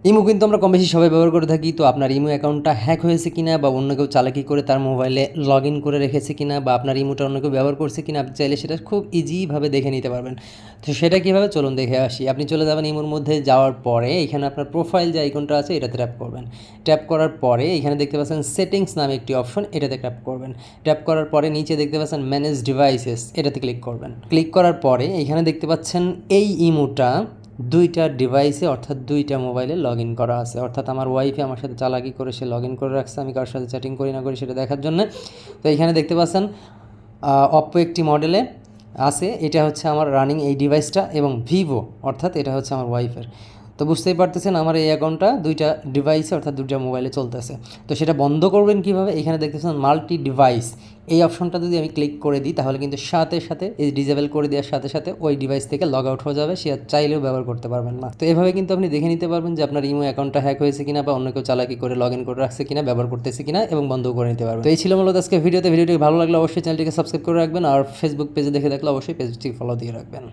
Imo কিন্তু আমরা কম বেশি সবাই ব্যবহার করে থাকি। তো আপনার ইমো অ্যাকাউন্টটা হ্যাক হয়েছে কিনা বা অন্য কেউ চালাকি করে তার মোবাইলে লগ ইন করে রেখেছে কিনা বা আপনার ইমোটা অন্য কেউ ব্যবহার করছে কিনা, আপনি চাইলে সেটা খুব ইজিভাবে দেখে নিতে পারবেন। তো সেটা কীভাবে, চলুন দেখে আসি। আপনি চলে যাবেন ইমোর মধ্যে, যাওয়ার পরে এখানে আপনার প্রোফাইল যে আইকনটা আছে এটাতে ট্যাপ করবেন। ট্যাপ করার পরে এখানে দেখতে পাচ্ছেন সেটিংস নামে একটি অপশন, এটাতে ট্যাপ করবেন। ট্যাপ করার পরে নিচে দেখতে পাচ্ছেন ম্যানেজ ডিভাইসেস, এটাতে ক্লিক করবেন। ক্লিক করার পরে এখানে দেখতে পাচ্ছেন এই ইমোটা দুইটা ডিভাইসে অর্থাৎ দুইটা মোবাইলে লগ ইন করা আছে। অর্থাৎ আমার ওয়াইফে আমার সাথে চালাকি করে সে লগ ইন করে রাখছে আমি কারোর সাথে চ্যাটিং করি না করি সেটা দেখার জন্য। তো এখানে দেখতে পাচ্ছেন অপ্পো একটি মডেলে আছে, এটা হচ্ছে আমার রানিং এই ডিভাইসটা, এবং ভিভো অর্থাৎ এটা হচ্ছে আমার ওয়াইফের। তো বুঝতেই পারতেছেন আমার এই অ্যাকাউন্টটা দুইটা ডিভাইসে অর্থাৎ দুইটা মোবাইলে চলতেছে। তো সেটা বন্ধ করবেন কীভাবে, এখানে দেখতেছেন মাল্টি ডিভাইস, এই অপশনটা যদি আমি ক্লিক করে দিই তাহলে কিন্তু সাথে সাথে এই ডিজেবল করে দেওয়ার সাথে সাথে ওই ডিভাইস থেকে লগ আউট হয়ে যাবে, সে আর চাইলেও ব্যবহার করতে পারবেন না। তো এভাবে কিন্তু আপনি দেখে নিতে পারবেন যে আপনার ইমো অ্যাকাউন্টটা হ্যাক হয়েছে কিনা বা অন্য কেউ চালাকি করে লগ ইন করে রাখছে কিনা, ব্যবহার করতেছে কিনা, এবং বন্ধও করে নিতে পারবেন। তো এই ছিল মূলত আজকে ভিডিওটি ভালো লাগলে অবশ্যই চ্যানেলটিকে সাবস্ক্রাইব করে রাখবেন, আর ফেসবুক পেজে দেখে থাকলে অবশ্যই পেজটি ফলো দিয়ে রাখবেন।